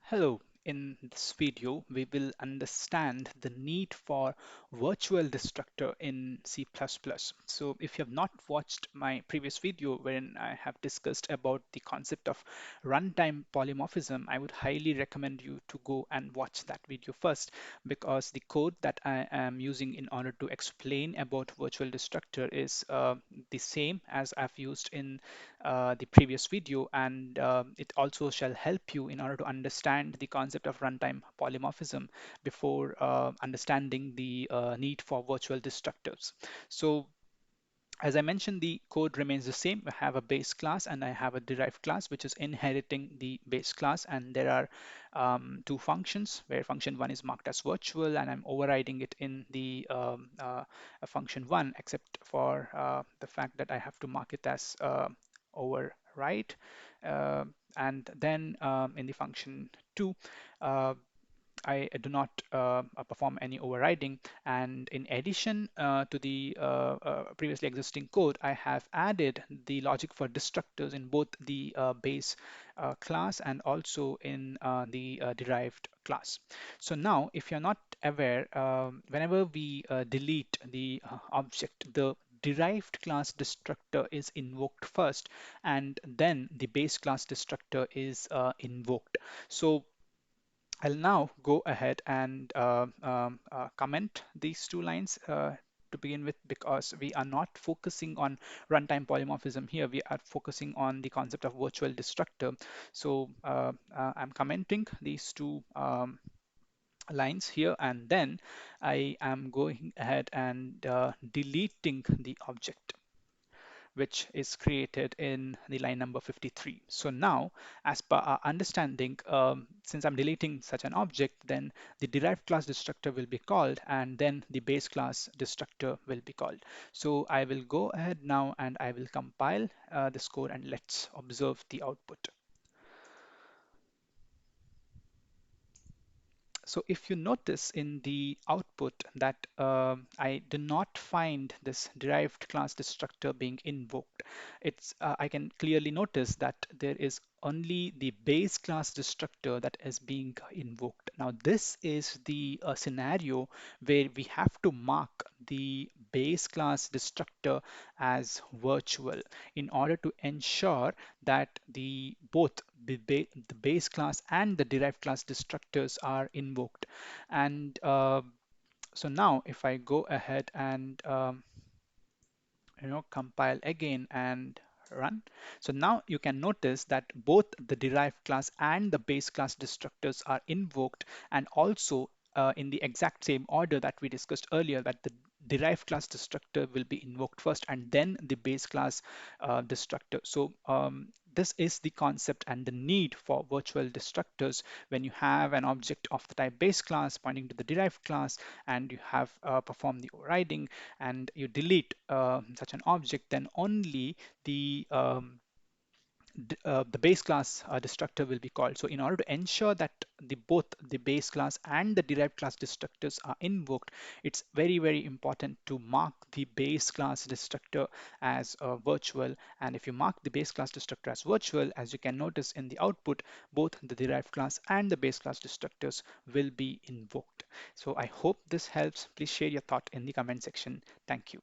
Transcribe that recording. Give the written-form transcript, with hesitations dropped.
Hello, in this video, we will understand the need for virtual destructor in C++. So if you have not watched my previous video wherein I have discussed about the concept of runtime polymorphism, I would highly recommend you to go and watch that video first because the code that I am using in order to explain about virtual destructor is the same as I've used in the previous video, and it also shall help you in order to understand the concept of runtime polymorphism before understanding the need for virtual destructors. So as I mentioned, the code remains the same. I have a base class and I have a derived class, which is inheriting the base class. And there are two functions where function one is marked as virtual, and I'm overriding it in the function one, except for the fact that I have to mark it as override. Uh, and then in the function two, uh, I do not perform any overriding. And in addition to the previously existing code, I have added the logic for destructors in both the base class and also in the derived class. So now, if you're not aware, whenever we delete the object, the derived class destructor is invoked first, and then the base class destructor is invoked. So I'll now go ahead and comment these two lines to begin with, because we are not focusing on runtime polymorphism here. We are focusing on the concept of virtual destructor. So I'm commenting these two lines here, and then I am going ahead and deleting the object which is created in the line number 53. So now, as per our understanding, since I'm deleting such an object, then the derived class destructor will be called, and then the base class destructor will be called. So I will go ahead now and I will compile this code, and let's observe the output. So if you notice in the output that I do not find this derived class destructor being invoked, I can clearly notice that there is only the base class destructor that is being invoked. Now this is the scenario where we have to mark the base class destructor as virtual in order to ensure that the base class and the derived class destructors are invoked. And so now if I go ahead and compile again and run. So now you can notice that both the derived class and the base class destructors are invoked, and also in the exact same order that we discussed earlier, that the derived class destructor will be invoked first and then the base class destructor. So this is the concept and the need for virtual destructors. When you have an object of the type base class pointing to the derived class, and you have performed the overriding, and you delete such an object, then only the base class destructor will be called. So in order to ensure that both the base class and the derived class destructors are invoked, it's very, very important to mark the base class destructor as virtual. And if you mark the base class destructor as virtual, as you can notice in the output, both the derived class and the base class destructors will be invoked. So I hope this helps. Please share your thought in the comment section. Thank you.